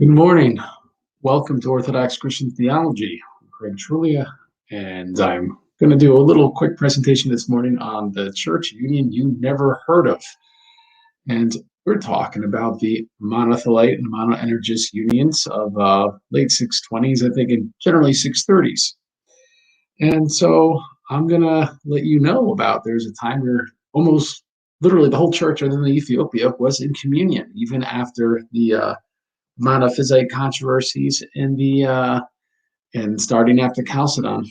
Good morning. Welcome to Orthodox Christian Theology. I'm Craig Trulia, and I'm going to do a little quick presentation this morning on the church union you never heard of. And we're talking about the Monothelite and Monoenergist unions of late 620s, I think, and generally 630s. And so I'm going to let you know about there's a time where almost literally the whole church other than Ethiopia was in communion, even after the Monophysite controversies in the and starting after Chalcedon.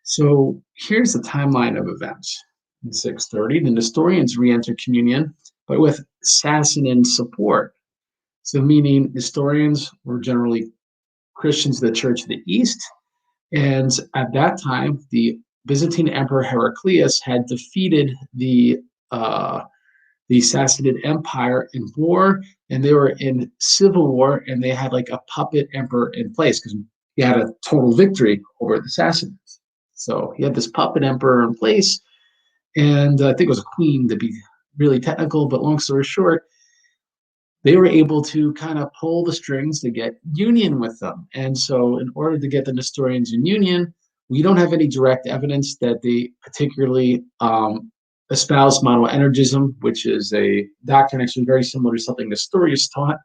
So here's the timeline of events. In 630, the Nestorians re-entered communion, but with Sassanid support. So meaning Nestorians were generally Christians of the Church of the East, and at that time, the Byzantine Emperor Heraclius had defeated the Sassanid Empire in war, and they were in civil war, and they had like a puppet emperor in place because he had a total victory over the Sassanids. So he had this puppet emperor in place, and I think it was a queen to be really technical, but long story short, they were able to kind of pull the strings to get union with them. And so in order to get the Nestorians in union, we don't have any direct evidence that they particularly espouse monoenergism, which is a doctrine actually very similar to something Nestorius taught,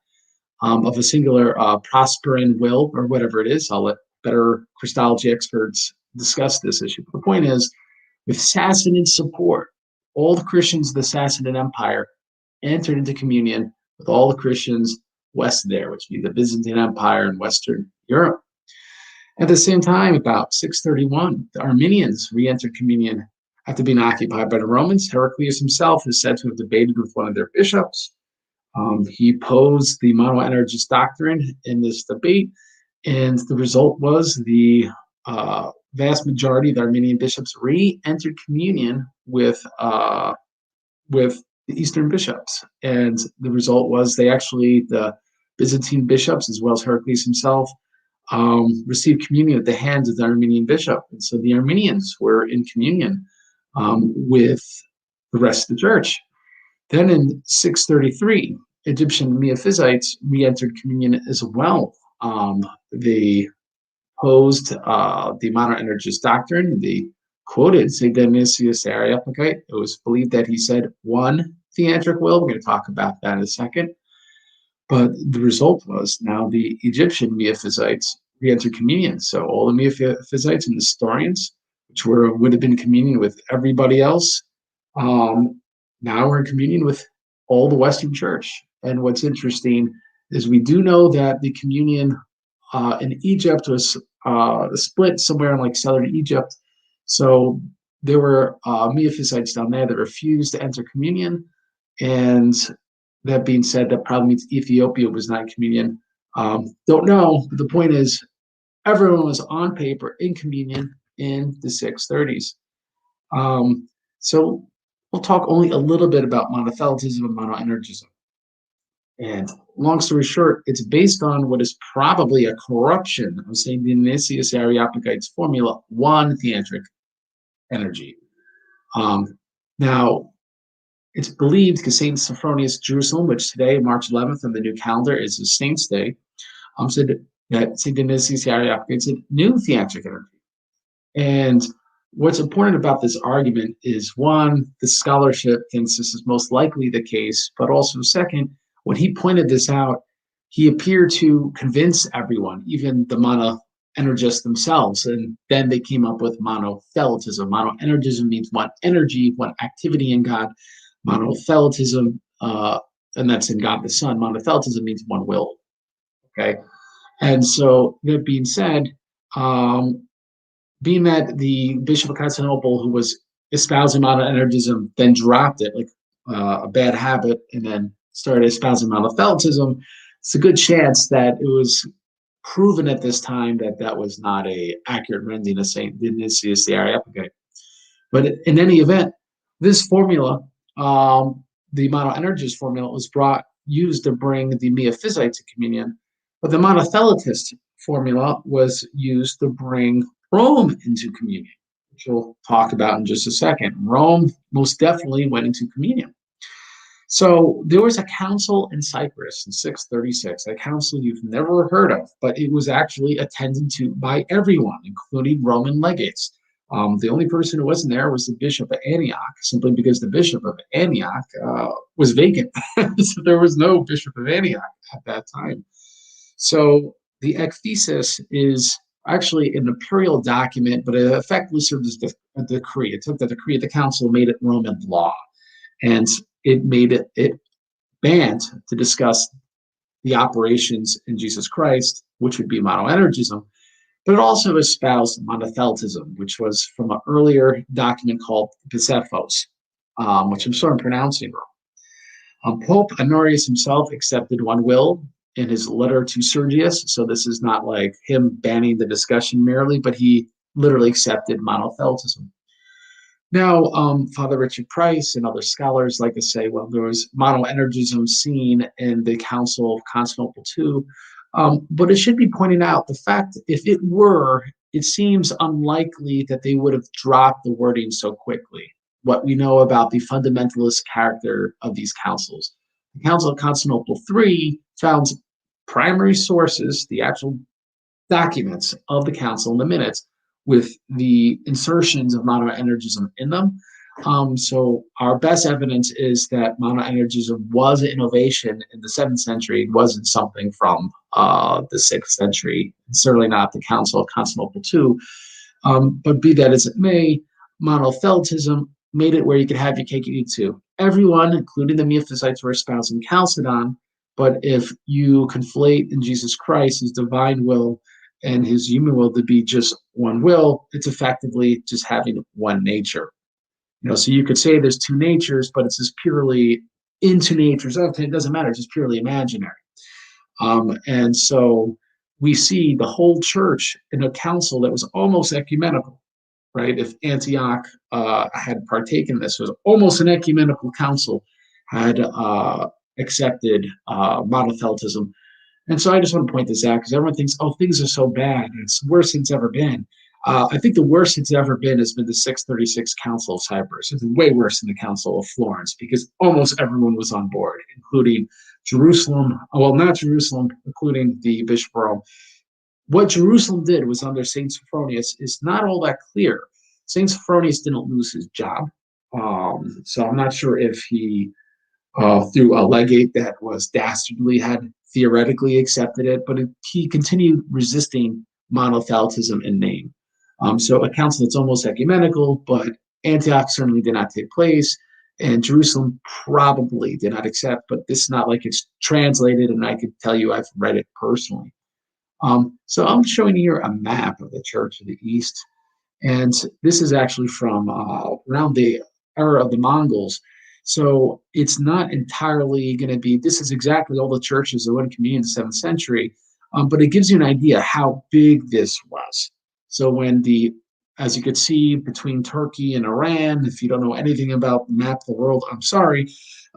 of a singular prosperine will, or whatever it is. I'll let better Christology experts discuss this issue. But the point is, with Sassanid support, all the Christians of the Sassanid Empire entered into communion with all the Christians west there, which would be the Byzantine Empire and Western Europe. At the same time, about 631, the Armenians re-entered communion after being occupied by the Romans. Heraclius himself is said to have debated with one of their bishops. He posed the Monoenergist doctrine in this debate, and the result was the vast majority of the Armenian bishops re-entered communion with the Eastern bishops. And the result was the Byzantine bishops, as well as Heraclius himself, received communion at the hands of the Armenian bishop. And so the Armenians were in communion with the rest of the church. Then in 633, Egyptian Miaphysites re-entered communion as well. They posed the Monoenergist doctrine. They quoted St. Dionysius the Areopagite. It was believed that he said one theantric will. We're going to talk about that in a second. But the result was now the Egyptian Miaphysites re-entered communion. So all the Miaphysites and Nestorians, which would have been in communion with everybody else, now we're in communion with all the Western Church. And what's interesting is we do know that the communion in Egypt was split somewhere in like southern Egypt. So there were Miaphysites down there that refused to enter communion. And that being said, that probably means Ethiopia was not in communion. Don't know, but the point is everyone was on paper in communion in the 630s. So we'll talk only a little bit about monothelitism and monoenergism. And long story short, it's based on what is probably a corruption of St. Dionysius Areopagite's formula, one theantric energy. Now, it's believed because St. Sophronius Jerusalem, which today, March 11th on the new calendar, is a saint's day, said that St. Dionysius Areopagite said new theantric energy. And what's important about this argument is, one, the scholarship thinks this is most likely the case, but also second, when he pointed this out, he appeared to convince everyone, even the monoenergists themselves, and then they came up with monothelitism. Monoenergism means one energy, one activity in God. Monothelitism, and that's in God the Son. Monothelitism means one will. Okay, and so that being said, being that the Bishop of Constantinople, who was espousing monoenergism, then dropped it like a bad habit, and then started espousing monothelitism, it's a good chance that it was proven at this time that that was not a accurate rendering of St. Dionysius the Areopagite. But in any event, this formula, the monoenergist formula, was used to bring the Miaphysites to communion, but the monothelitist formula was used to bring Rome into communion, which we'll talk about in just a second. Rome most definitely went into communion. So there was a council in Cyprus in 636, a council you've never heard of, but it was actually attended to by everyone, including Roman legates. The only person who wasn't there was the Bishop of Antioch, simply because the Bishop of Antioch was vacant. So there was no Bishop of Antioch at that time. So the ekthesis is actually an imperial document, but it effectively served as a decree. It took the decree of the council, made it Roman law, and it banned to discuss the operations in Jesus Christ, which would be monoenergism, but it also espoused monothelitism, which was from an earlier document called Josephos, which I'm sure I'm pronouncing wrong. Pope Honorius himself accepted one will in his letter to Sergius, so this is not like him banning the discussion merely, but he literally accepted monothelitism. Now, Father Richard Price and other scholars like to say, well, there was monoenergism seen in the Council of Constantinople II, but it should be pointed out the fact if it were, it seems unlikely that they would have dropped the wording so quickly. What we know about the fundamentalist character of these councils. The Council of Constantinople III found primary sources, the actual documents of the council in the minutes, with the insertions of monoenergism in them. So our best evidence is that monoenergism was an innovation in the 7th century. It wasn't something from the 6th century, certainly not the Council of Constantinople II. But be that as it may, monothelitism made it where you could have your cake and eat too. Everyone, including the Miaphysites, were espousing Chalcedon, but if you conflate in Jesus Christ his divine will and his human will to be just one will, it's effectively just having one nature. So you could say there's two natures, but it's just purely into natures. It doesn't matter, it's just purely imaginary. And so we see the whole church in a council that was almost ecumenical, right? If Antioch had partaken in this, it was almost an ecumenical council, had accepted monothelitism. And so I just want to point this out because everyone thinks, oh, things are so bad. It's the worst it's ever been. I think the worst it's ever been has been the 636 Council of Cyprus. It's way worse than the Council of Florence because almost everyone was on board, including Jerusalem. Well, not Jerusalem, including the Bishop of Rome. What Jerusalem did was under St. Sophronius is not all that clear. St. Sophronius didn't lose his job. So I'm not sure if he, through a legate that was dastardly, had theoretically accepted it, but he continued resisting monothelitism in name. So a council that's almost ecumenical, but Antioch certainly did not take place, and Jerusalem probably did not accept, but this is not like it's translated, and I could tell you I've read it personally. So I'm showing here a map of the Church of the East, and this is actually from around the era of the Mongols. So it's not entirely going to be, this is exactly all the churches that were in communion in the 7th century, but it gives you an idea how big this was. So as you could see, between Turkey and Iran, if you don't know anything about the map of the world, I'm sorry,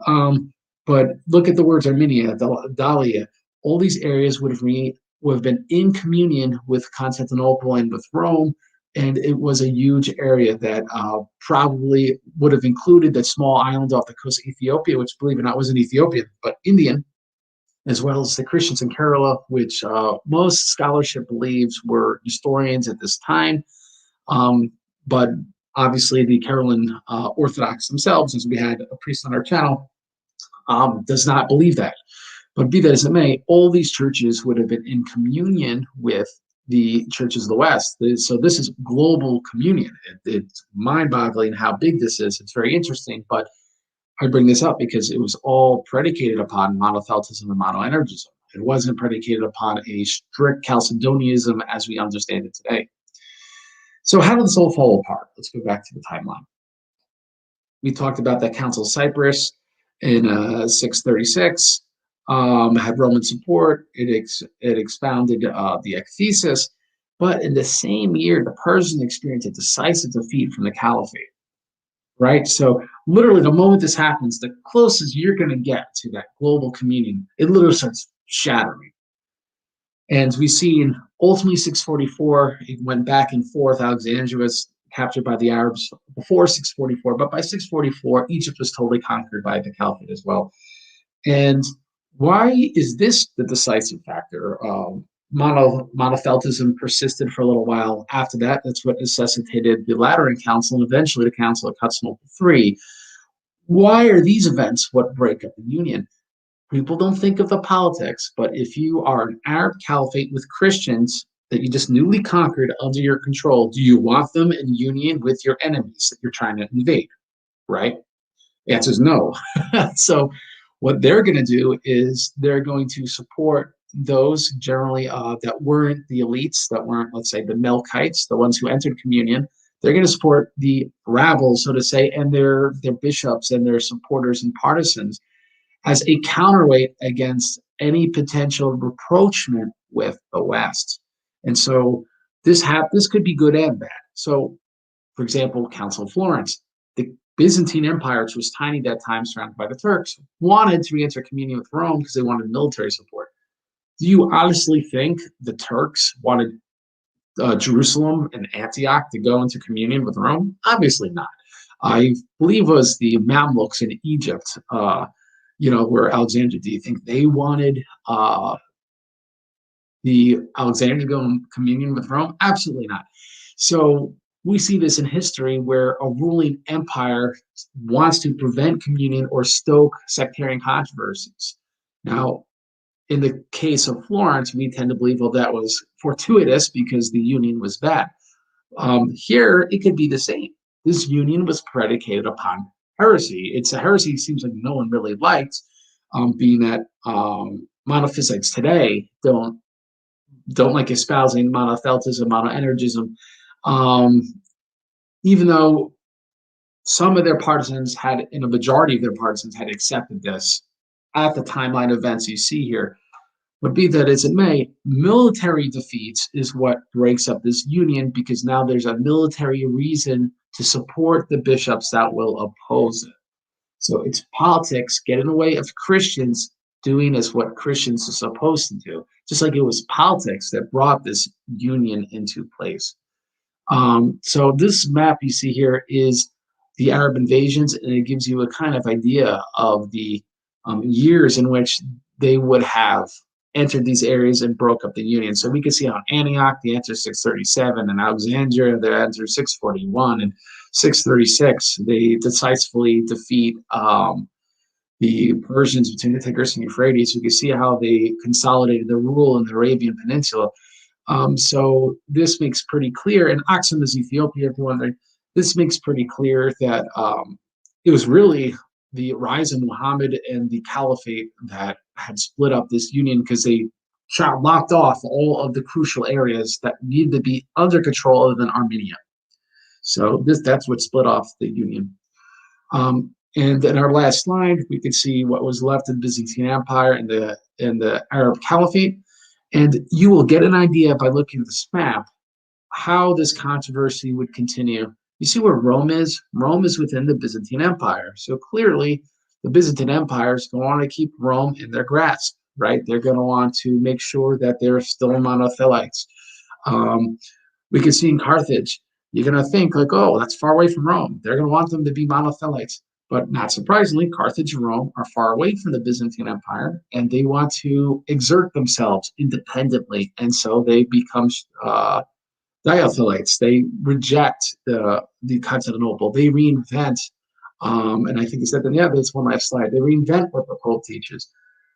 but look at the words Armenia, Dalia, all these areas would have been in communion with Constantinople and with Rome, and it was a huge area that probably would have included that small island off the coast of Ethiopia, which, believe it or not, wasn't Ethiopian, but Indian, as well as the Christians in Kerala, which most scholarship believes were Nestorians at this time. But obviously the Caroline Orthodox themselves, as we had a priest on our channel, does not believe that. But be that as it may, all these churches would have been in communion with the churches of the West. So this is global communion. It's mind-boggling how big this is. It's very interesting, but I bring this up because it was all predicated upon monothelitism and monoenergism. It wasn't predicated upon a strict Chalcedonianism as we understand it today. So how did this all fall apart? Let's go back to the timeline. We talked about that Council of Cyprus in 636. Had Roman support. It expounded the ekthesis, but in the same year, the Persians experienced a decisive defeat from the Caliphate. Right, so literally, the moment this happens, the closest you're going to get to that global communion, it literally starts shattering. And we see in ultimately 644, it went back and forth. Alexandria was captured by the Arabs before 644, but by 644, Egypt was totally conquered by the Caliphate as well. And why is this the decisive factor? Monothelism persisted for a little while after that. That's what necessitated the Lateran Council and eventually the Council of Constantinople III. Why are these events what break up the Union? People don't think of the politics, but if you are an Arab caliphate with Christians that you just newly conquered under your control, do you want them in union with your enemies that you're trying to invade? Right? The answer is no. So what they're going to do is they're going to support those generally that weren't the elites, that weren't, let's say, the Melkites, the ones who entered communion. They're going to support the rabble, so to say, and their bishops and their supporters and partisans as a counterweight against any potential rapprochement with the West. And so this could be good and bad. So, for example, Council of Florence, the Byzantine Empire, which was tiny at that time, surrounded by the Turks, wanted to re-enter communion with Rome because they wanted military support. Do you honestly think the Turks wanted Jerusalem and Antioch to go into communion with Rome? Obviously not. I believe it was the Mamluks in Egypt, where Alexandria. Do you think they wanted the Alexandria to go in communion with Rome? Absolutely not. So we see this in history where a ruling empire wants to prevent communion or stoke sectarian controversies. Now, in the case of Florence, we tend to believe, well, that was fortuitous because the union was bad. Here, it could be the same. This union was predicated upon heresy. It's a heresy it seems like no one really liked, being that monophysites today don't like espousing monothelitism, monoenergism, even though some of their partisans had, and a majority of their partisans had accepted this at the timeline events you see here. But be that as it may, military defeats is what breaks up this union because now there's a military reason to support the bishops that will oppose it. So it's politics get in the way of Christians doing as what Christians are supposed to do, just like it was politics that brought this union into place. So this map you see here is the Arab invasions, and it gives you a kind of idea of the years in which they would have entered these areas and broke up the union. So we can see how Antioch, they entered 637, and Alexandria, they entered 641, and 636, they decisively defeat the Persians between the Tigris and Euphrates. You can see how they consolidated their rule in the Arabian Peninsula. So this makes pretty clear, and Aksum is Ethiopia, if you're wondering, this makes pretty clear that it was really the rise of Muhammad and the Caliphate that had split up this union because they locked off all of the crucial areas that needed to be under control other than Armenia. So that's what split off the union. And in our last slide, we can see what was left of the Byzantine Empire and the Arab Caliphate. And you will get an idea by looking at this map how this controversy would continue. You see where Rome is? Rome is within the Byzantine Empire. So clearly, the Byzantine Empire is going to want to keep Rome in their grasp, right? They're going to want to make sure that they're still monothelites. We can see in Carthage, you're going to think like, oh, that's far away from Rome. They're going to want them to be monothelites. But not surprisingly, Carthage and Rome are far away from the Byzantine Empire, and they want to exert themselves independently. And so they become diothelites. They reject the Constantinople. They reinvent, and I think it's that. Yeah, that's one last slide. They reinvent what the Pope teaches.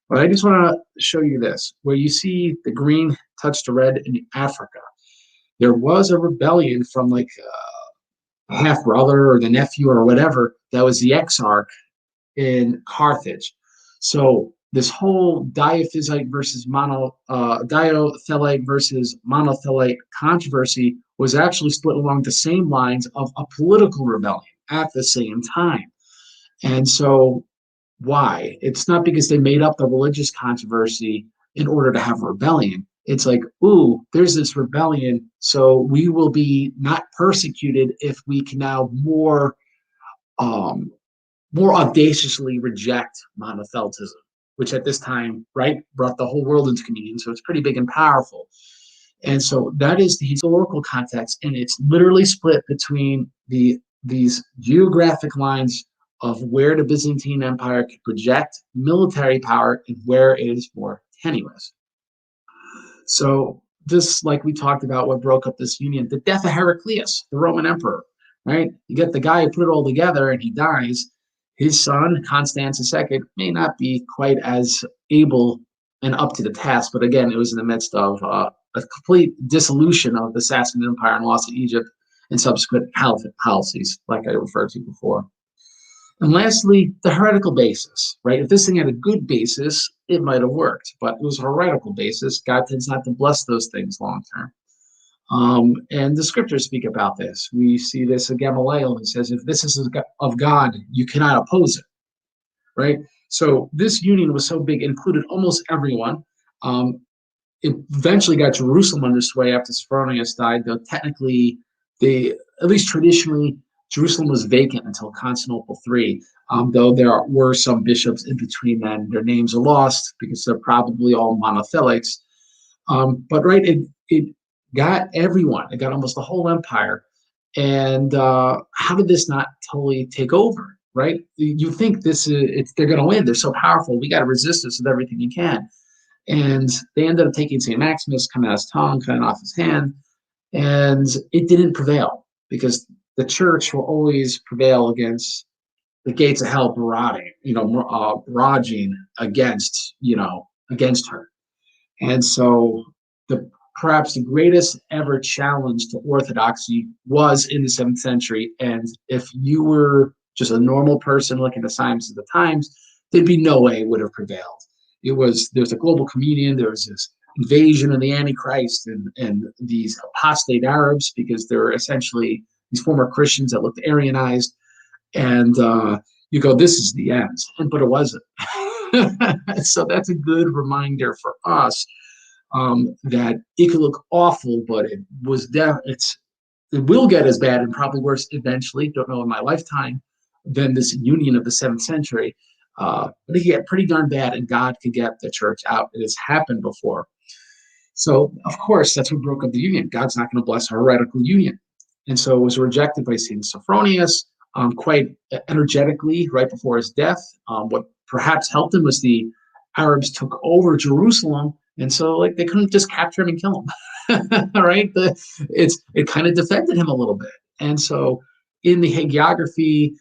But I just want to show you this, where you see the green touch to red in Africa. There was a rebellion from like half brother or the nephew or whatever that was the exarch in Carthage. So this whole diophysite versus diothelite versus monothelite controversy was actually split along the same lines of a political rebellion at the same time. And so why? It's not because they made up the religious controversy in order to have a rebellion. It's like, ooh, there's this rebellion, so we will be not persecuted if we can now more audaciously reject monothelitism, which at this time, right, brought the whole world into communion. So it's pretty big and powerful. And so that is the historical context, and it's literally split between these geographic lines of where the Byzantine Empire could project military power and where it is more tenuous. So this, like we talked about, what broke up this union, the death of Heraclius, the Roman emperor, right? You get the guy who put it all together and he dies. His son, Constans II, may not be quite as able and up to the task, but again, it was in the midst of a complete dissolution of the Sassanid Empire and loss of Egypt and subsequent caliphate policies, like I referred to before. And lastly, the heretical basis, right? If this thing had a good basis, it might have worked, but it was a heretical basis. God tends not to bless those things long term. And the scriptures speak about this. We see this in Gamaliel. He says, if this is of God, you cannot oppose it, right? So this union was so big, it included almost everyone. It eventually got Jerusalem under sway after Sophronius died, though technically, at least traditionally, Jerusalem was vacant until Constantinople III, though there were some bishops in between then. Their names are lost because they're probably all monothelites. But right, it got everyone. It got almost the whole empire. And how did this not totally take over? Right? You think they're going to win. They're so powerful. We got to resist this with everything you can. And they ended up taking St. Maximus, coming out his tongue, cutting off his hand, and it didn't prevail because the church will always prevail against the gates of hell barraging against her. And so perhaps the greatest ever challenge to orthodoxy was in the 7th century. And if you were just a normal person looking at the signs of the times, there'd be no way it would have prevailed. There's a global communion, there was this invasion of the Antichrist and these apostate Arabs, because they're essentially these former Christians that looked Aryanized, and you go, this is the end, but it wasn't. So that's a good reminder for us that it could look awful, but it will get as bad and probably worse eventually, don't know in my lifetime, than this union of the 7th century. But it could get pretty darn bad, and God could get the church out. It has happened before. So, of course, that's what broke up the union. God's not going to bless a heretical union. And so it was rejected by St. Sophronius quite energetically right before his death. What perhaps helped him was the Arabs took over Jerusalem, and so they couldn't just capture him and kill him. Right? It kind of defended him a little bit. And so in the hagiography,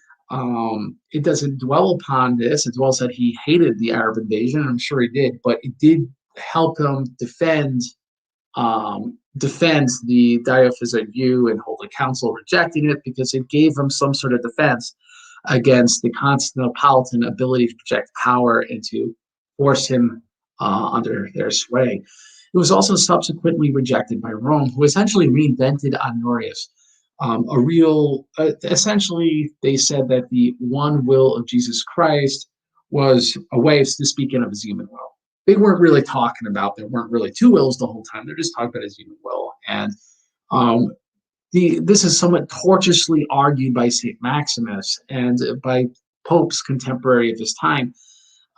it doesn't dwell upon this. It dwells that he hated the Arab invasion. I'm sure he did, but it did help him defend the Diophysite view and hold a council rejecting it, because it gave him some sort of defense against the Constantinopolitan ability to project power and to force him under their sway. It was also subsequently rejected by Rome, who essentially reinvented Honorius. Essentially, they said that the one will of Jesus Christ was a way of speaking of his human will. They weren't really talking about, there weren't really two wills the whole time. They're just talking about his human will. And this is somewhat tortuously argued by St. Maximus and by popes contemporary of his time.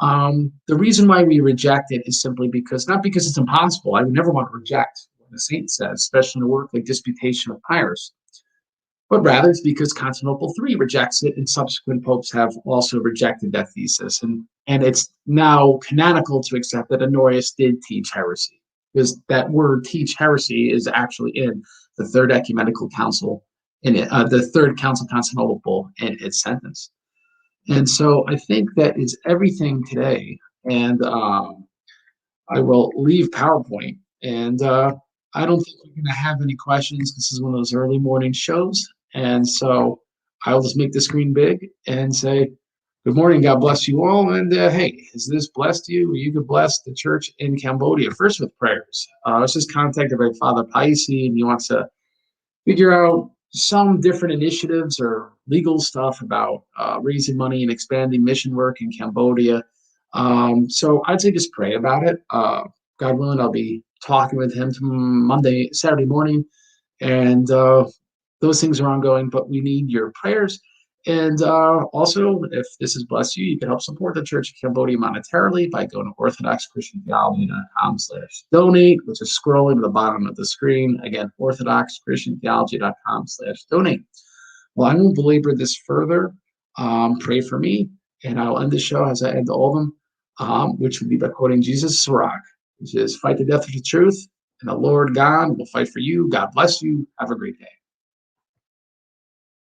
The reason why we reject it is simply not because it's impossible. I would never want to reject what a saint says, especially in a work like Disputation of Pyrrhus. But rather it's because Constantinople III rejects it, and subsequent popes have also rejected that thesis. And it's now canonical to accept that Honorius did teach heresy, because that word teach heresy is actually in the Third Ecumenical Council, the Third Council of Constantinople in its sentence. And so I think that is everything today. And I will leave PowerPoint, and I don't think we're going to have any questions. This is one of those early morning shows. And so I'll just make the screen big and say, good morning, God bless you all. And hey, has this blessed you? You could bless the church in Cambodia. First with prayers. I was just contacted by Father Paisi, and he wants to figure out some different initiatives or legal stuff about raising money and expanding mission work in Cambodia. So I'd say just pray about it. God willing, I'll be talking with him Saturday morning. And those things are ongoing, but we need your prayers. And also, if this has blessed you, you can help support the Church of Cambodia monetarily by going to orthodoxchristiantheology.com/donate, which is scrolling to the bottom of the screen. Again, orthodoxchristiantheology.com/donate. Well, I won't belabor this further. Pray for me, and I'll end the show as I end all of them, which would be by quoting Jesus' Sirach, which is fight the death of the truth, and the Lord God will fight for you. God bless you. Have a great day.